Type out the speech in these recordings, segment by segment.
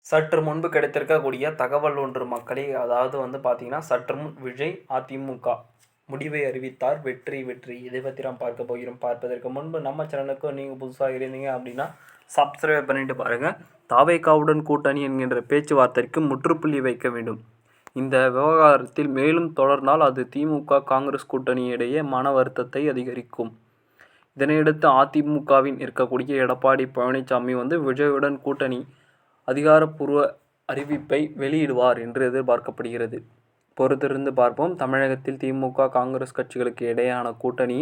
சற்று முன்பு கிடைத்திருக்கக்கூடிய தகவல் ஒன்று மக்களே, அதாவது பார்த்தீங்கன்னா, சற்று முன் விஜய் அதிமுக முடிவை அறிவித்தார். வெற்றி வெற்றி. இதை பற்றி நாம் பார்க்க போகிறோம். பார்ப்பதற்கு முன்பு நம்ம சேனலுக்கு நீங்கள் புதுசாக இருந்தீங்க அப்படின்னா சப்ஸ்கிரைப் பண்ணிட்டு பாருங்கள். தாவேகாவுடன் கூட்டணி என்கின்ற பேச்சுவார்த்தைக்கு முற்றுப்புள்ளி வைக்க வேண்டும். இந்த விவகாரத்தில் மேலும் தொடர்ந்தால் அது திமுக காங்கிரஸ் கூட்டணியிடையே மன வருத்தத்தை அதிகரிக்கும். இதனையடுத்து அதிமுகவின் இருக்கக்கூடிய எடப்பாடி பழனிசாமி விஜயுடன் கூட்டணி அதிகாரப்பூர்வ அறிவிப்பை வெளியிடுவார் என்று எதிர்பார்க்கப்படுகிறது. பொறுத்திருந்து பார்ப்போம். தமிழகத்தில் திமுக காங்கிரஸ் கட்சிகளுக்கு இடையேயான கூட்டணி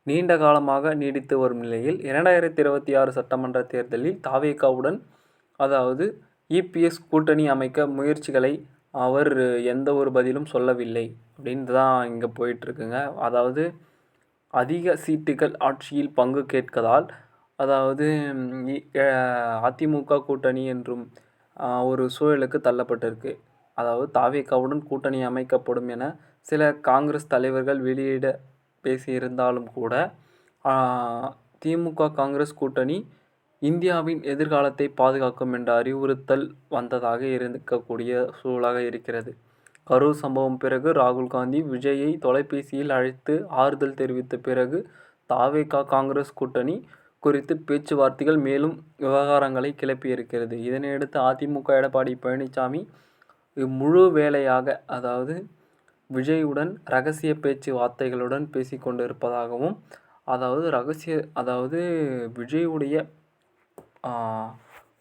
நீண்ட காலமாக நீடித்து வரும் நிலையில் 2026 சட்டமன்ற தேர்தலில் தாவேகாவுடன் அதாவது இபிஎஸ் கூட்டணி அமைக்க முயற்சிகளை அவர் எந்த ஒரு பதிலும் சொல்லவில்லை அப்படின்னு தான் இங்கே போயிட்டுருக்குங்க. அதாவது அதிக சீட்டுகள் ஆட்சியில் பங்கு கேட்கதால் அதாவது அதிமுக கூட்டணி என்றும் ஒரு சூழலுக்கு தள்ளப்பட்டிருக்கு. அதாவது தாவேகாவுடன் கூட்டணி அமைக்கப்படும் என சில காங்கிரஸ் தலைவர்கள் வெளியிட பேசியிருந்தாலும் கூட திமுக காங்கிரஸ் கூட்டணி இந்தியாவின் எதிர்காலத்தை பாதுகாக்கும் என்ற அறிவுறுத்தல் வந்ததாக இருக்கக்கூடிய சூழலாக இருக்கிறது. கரூர் சம்பவம் பிறகு ராகுல் காந்தி விஜயை தொலைபேசியில் அழைத்து ஆறுதல் தெரிவித்த பிறகு தாவேகா காங்கிரஸ் கூட்டணி குறித்து பேச்சுவார்த்தைகள் மேலும் விவகாரங்களை கிளப்பியிருக்கிறது. இதனையடுத்து அதிமுக எடப்பாடி பழனிசாமி முழு வேளையாக அதாவது விஜயுடன் ரகசிய பேச்சுவார்த்தைகளுடன் பேசிக்கொண்டிருப்பதாகவும் அதாவது விஜயுடைய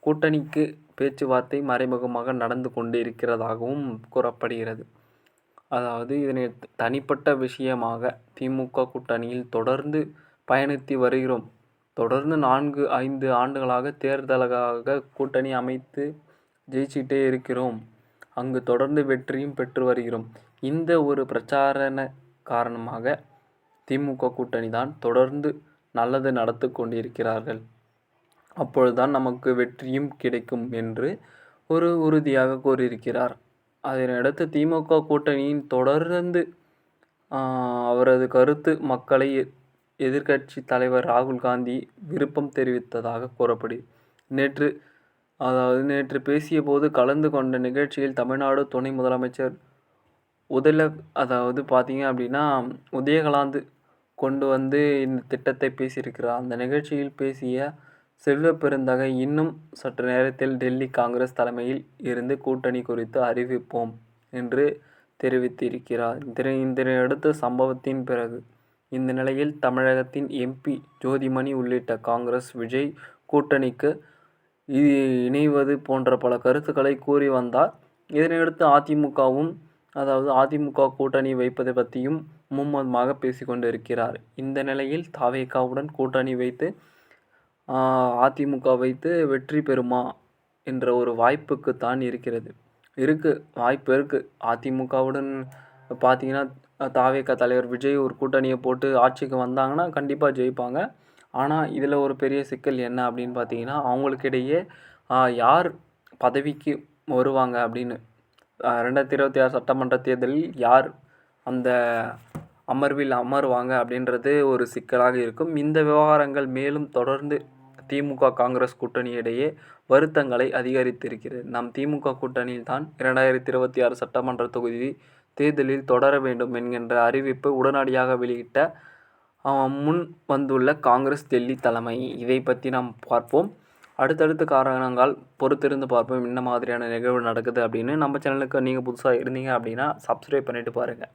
கூட்டணிக்கு பேச்சுவார்த்தை மறைமுகமாக நடந்து கொண்டு இருக்கிறதாகவும் கூறப்படுகிறது. அதாவது இதனை தனிப்பட்ட விஷயமாக திமுக கூட்டணியில் தொடர்ந்து பயணித்து வருகிறோம். தொடர்ந்து 4-5 ஆண்டுகளாக தேர்தலுக்காக கூட்டணி அமைத்து ஜெயிச்சிட்டே இருக்கிறோம். அங்கு தொடர்ந்து வெற்றியும் பெற்று வருகிறோம். இந்த ஒரு பிரச்சாரண காரணமாக திமுக கூட்டணி தான் தொடர்ந்து நல்லது நடத்து கொண்டிருக்கிறார்கள். அப்பொழுதுதான் நமக்கு வெற்றியும் கிடைக்கும் என்று ஒரு உறுதியாக கூறியிருக்கிறார். அதனையடுத்து திமுக கூட்டணியின் தொடர்ந்து அவரது கருத்து மக்களை எதிர்க்கட்சி தலைவர் ராகுல் காந்தி விருப்பம் தெரிவித்ததாக கூறப்படுகிறது. நேற்று பேசிய போது கலந்து கொண்ட நிகழ்ச்சியில் தமிழ்நாடு துணை முதலமைச்சர் பார்த்தீங்க அப்படின்னா உதயகலாந்து கொண்டு இந்த திட்டத்தை பேசியிருக்கிறார். அந்த நிகழ்ச்சியில் பேசிய செல்வ பெருந்தகை இன்னும் சற்று நேரத்தில் டெல்லி காங்கிரஸ் தலைமையில் இருந்து கூட்டணி குறித்து அறிவிப்போம் என்று தெரிவித்திருக்கிறார். இதனையடுத்த சம்பவத்தின் பிறகு இந்த நிலையில் தமிழகத்தின் எம்பி ஜோதிமணி உள்ளிட்ட காங்கிரஸ் விஜய் கூட்டணிக்கு இணைவது போன்ற பல கருத்துக்களை கூறி வந்தார். இதனையடுத்து அதிமுக கூட்டணி வைப்பதை பற்றியும் மும்முரமாக பேசிக்கொண்டிருக்கிறார். இந்த நிலையில் தாவேகாவுடன் கூட்டணி வைத்து அதிமுக வைத்து வெற்றி பெறுமா என்ற ஒரு வாய்ப்புக்கு தான் வாய்ப்பு இருக்குது. அதிமுகவுடன் பார்த்தீங்கன்னா தாவேகா தலைவர் விஜய் ஒரு கூட்டணியை போட்டு ஆட்சிக்கு வந்தாங்கன்னா கண்டிப்பாக ஜெயிப்பாங்க. ஆனால் இதில் ஒரு பெரிய சிக்கல் என்ன அப்படின்னு பார்த்தீங்கன்னா அவங்களுக்கிடையே யார் பதவிக்கு வருவாங்க அப்படின்னு 2026 சட்டமன்ற தேர்தலில் யார் அந்த அமர்வில் அமருவாங்க அப்படின்றது ஒரு சிக்கலாக இருக்கும். இந்த விவகாரங்கள் மேலும் தொடர்ந்து திமுக காங்கிரஸ் கூட்டணியிடையே வருத்தங்களை அதிகரித்திருக்கிறது. நம் திமுக கூட்டணியில் தான் 2026 சட்டமன்ற தொகுதி தேர்தலில் தொடர வேண்டும் என்கின்ற அறிவிப்பு உடனடியாக வெளியிட்ட முன் வந்துள்ள காங்கிரஸ் டெல்லி தலைமை. இதை பற்றி நாம் பார்ப்போம். அடுத்தடுத்த காரணங்கள் பொறுத்திருந்து பார்ப்போம் என்ன மாதிரியான நிகழ்வு நடக்குது அப்படின்னு. நம்ம சேனலுக்கு நீங்கள் புதுசாக இருந்தீங்க அப்படின்னா சப்ஸ்கிரைப் பண்ணிவிட்டு பாருங்கள்.